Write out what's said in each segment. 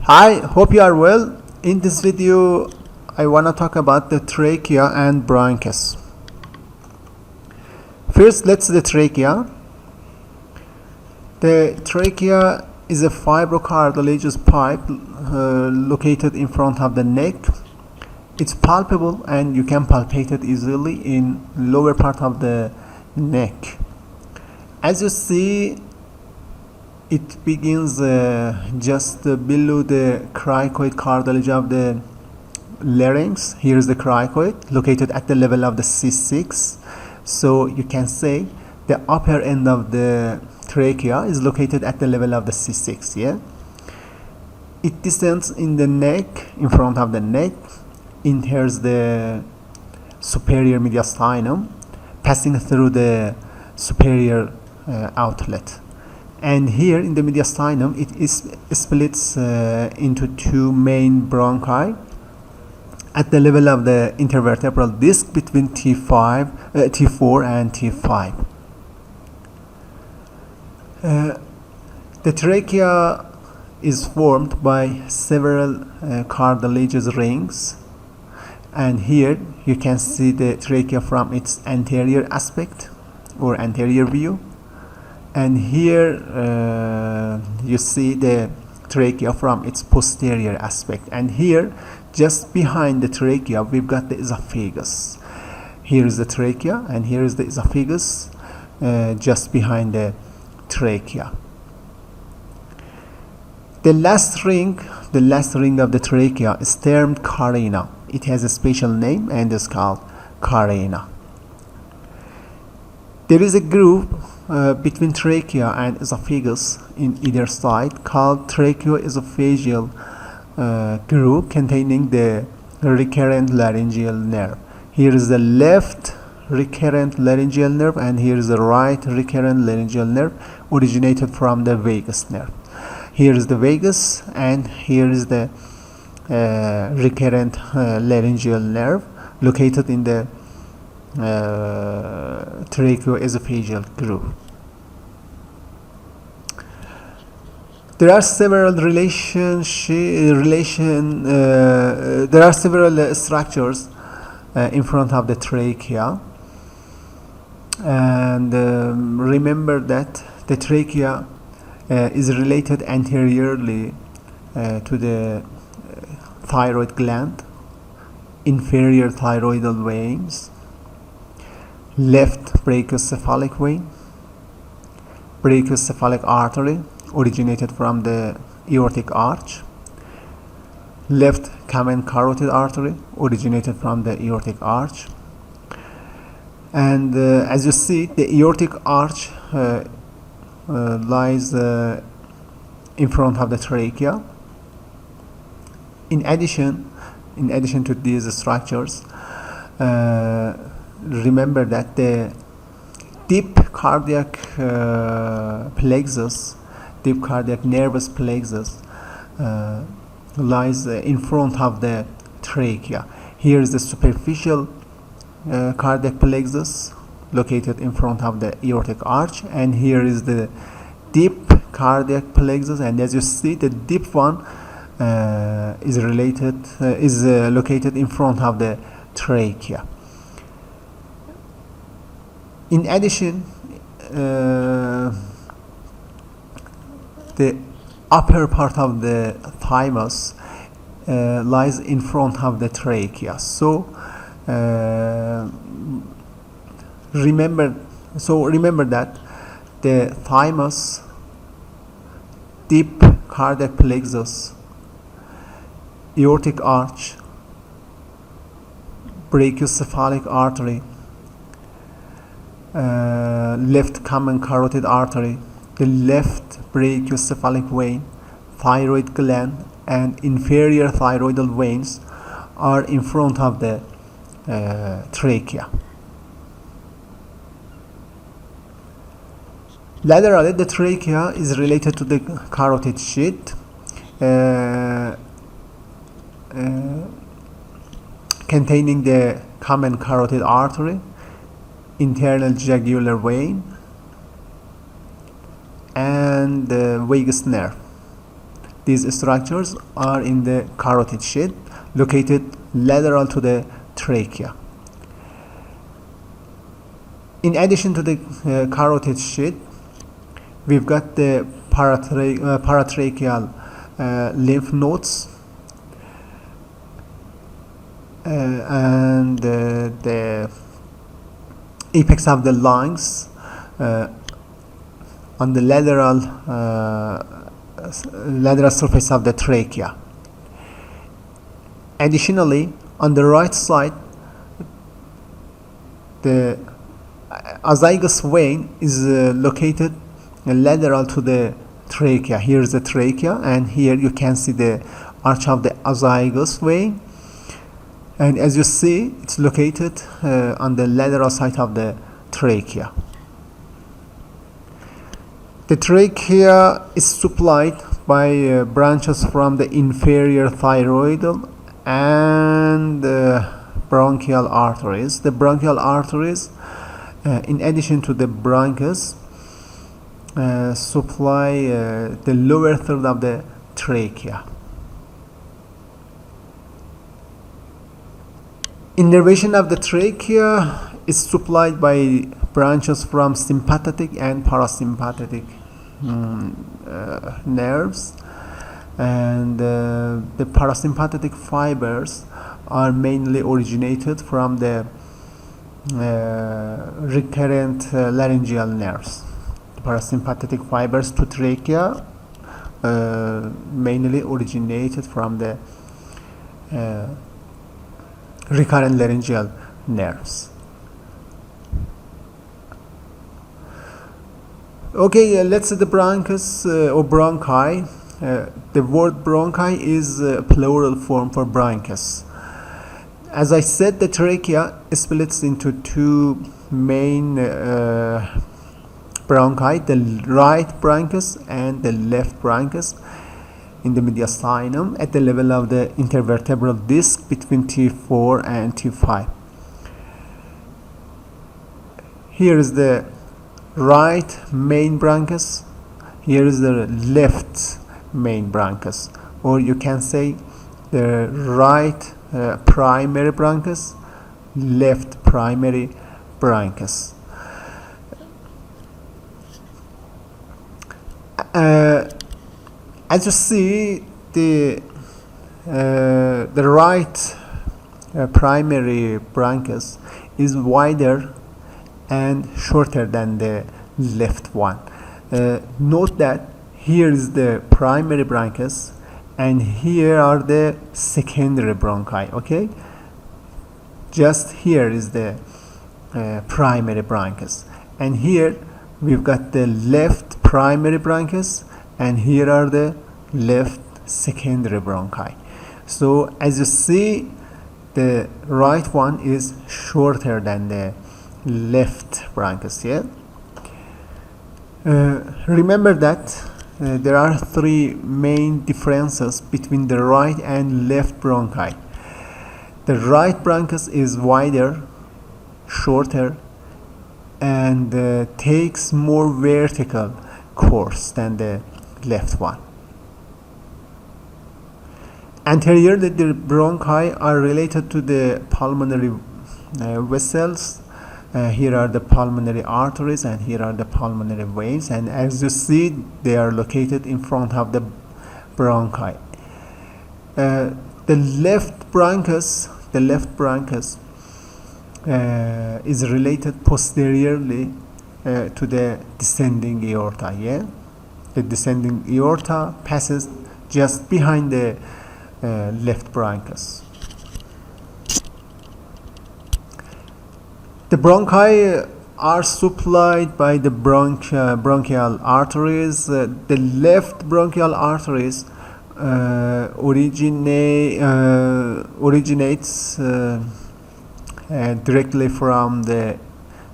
Hi, hope you are well. In this video, I want to talk about the trachea and bronchus. First, let's see the trachea. The trachea is a fibrocartilaginous pipe located in front of the neck. It's palpable and you can palpate it easily in lower part of the neck. As you see, it begins just below the cricoid cartilage of the larynx. Here is the cricoid located at the level of the C6. So you can say the upper end of the trachea is located at the level of the C6. Yeah. It descends in the neck, in front of the neck, enters the superior mediastinum, passing through the superior outlet. And here in the mediastinum, it splits into two main bronchi at the level of the intervertebral disc between T4 and T5. The trachea is formed by several cartilaginous rings, and here you can see the trachea from its anterior aspect or anterior view. And here you see the trachea from its posterior aspect. And here, just behind the trachea, we've got the esophagus. Here is the trachea, and here is the esophagus, just behind the trachea. The last ring of the trachea is termed carina. It has a special name and is called carina. There is a groove between trachea and esophagus in either side called tracheoesophageal groove containing the recurrent laryngeal nerve. Here is the left recurrent laryngeal nerve, and here is the right recurrent laryngeal nerve originated from the vagus nerve. Here is the vagus, and here is the recurrent laryngeal nerve located in the tracheoesophageal groove. There are several structures in front of the trachea, and remember that the trachea is related anteriorly to the thyroid gland, inferior thyroidal veins, left brachiocephalic vein, brachiocephalic artery originated from the aortic arch, left common carotid artery originated from the aortic arch. And as you see, the aortic arch lies in front of the trachea. In addition to these structures, remember that the deep cardiac plexus, deep cardiac nervous plexus lies in front of the trachea. Here is the superficial cardiac plexus located in front of the aortic arch, and here is the deep cardiac plexus, and as you see, the deep one is located in front of the trachea. In addition, the upper part of the thymus lies in front of the trachea. So remember that the thymus, deep cardiac plexus, aortic arch, brachiocephalic artery, left common carotid artery, the left brachiocephalic vein, thyroid gland, and inferior thyroidal veins are in front of the trachea. Laterally, the trachea is related to the carotid sheath, containing the common carotid artery, internal jugular vein, and the vagus nerve. These structures are in the carotid sheath located lateral to the trachea. In addition to the carotid sheath, we've got the paratracheal lymph nodes and the apex of the lungs on the lateral surface of the trachea. Additionally, on the right side, the azygous vein is located lateral to the trachea. Here is the trachea, and here you can see the arch of the azygous vein, and as you see, it's located on the lateral side of the trachea. The trachea is supplied by branches from the inferior thyroidal and bronchial arteries. The bronchial arteries, in addition to the bronchus, supply the lower third of the trachea. Innervation of the trachea is supplied by branches from sympathetic and parasympathetic nerves, and the parasympathetic fibers are mainly originated from the recurrent laryngeal nerves. The parasympathetic fibers to trachea mainly originated from the recurrent laryngeal nerves. Okay, let's see the bronchus or bronchi. The word bronchi is a plural form for bronchus. As I said, the trachea splits into two main bronchi, the right bronchus and the left bronchus in the mediastinum at the level of the intervertebral disc between T4 and T5. Here is the right main bronchus, here is the left main bronchus, or you can say the right primary bronchus, left primary bronchus. As you see, the right primary bronchus is wider and shorter than the left one. Note that here is the primary bronchus and here are the secondary bronchi. Okay, just here is the primary bronchus, and here we've got the left primary bronchus and here are the left secondary bronchi. So as you see, the right one is shorter than the left bronchus. Yeah. Remember that there are three main differences between the right and left bronchi. The right bronchus is wider, shorter, and takes more vertical course than the left one. Anteriorly, the bronchi are related to the pulmonary vessels. Here are the pulmonary arteries and here are the pulmonary veins, and as you see, they are located in front of the bronchi. The left bronchus is related posteriorly to the descending aorta. Yeah, the descending aorta passes just behind the left bronchus. The bronchi are supplied by the bronchial arteries. The left bronchial arteries originates directly from the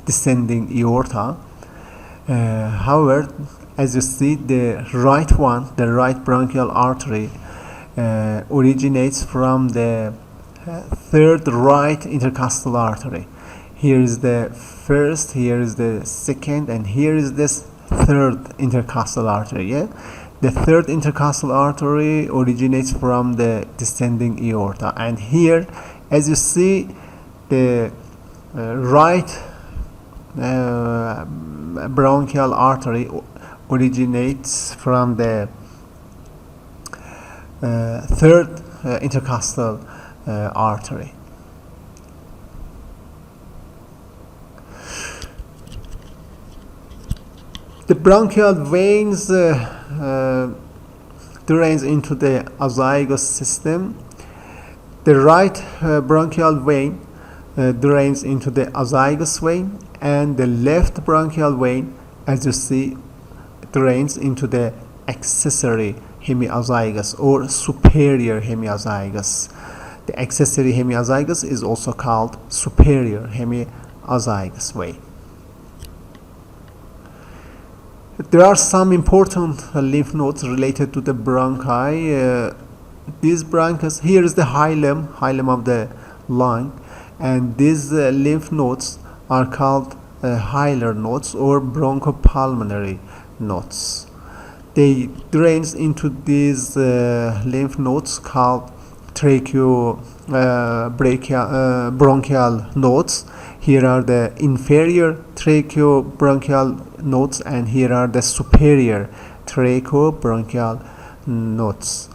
descending aorta. However, as you see, the right one, the right bronchial artery, originates from the third right intercostal artery. Here is the first, here is the second, and here is this third intercostal artery. Yeah, The third intercostal artery originates from the descending aorta, and here, as you see, the right bronchial artery originates from the third intercostal artery. The bronchial veins drains into the azygous system. The right bronchial vein drains into the azygous vein, and the left bronchial vein, as you see, drains into the accessory hemiazygous or superior hemiazygous. The accessory hemiazygous is also called superior hemiazygous vein. There are some important lymph nodes related to the bronchi. These bronchus, here is the hilum of the lung, and these lymph nodes are called hilar nodes or bronchopulmonary nodes. They drains into these lymph nodes called bronchial nodes. Here are the inferior tracheobronchial nodes, and here are the superior tracheobronchial nodes.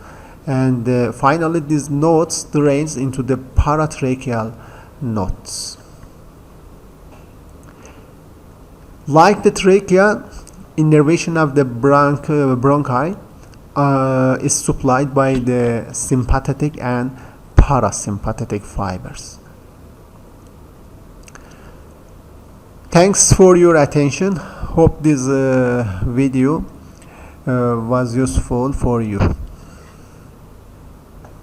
And finally, these nodes drains into the paratracheal nodes. Like the trachea, innervation of the bronchi is supplied by the sympathetic and parasympathetic fibers. Thanks for your attention. Hope this video was useful for you.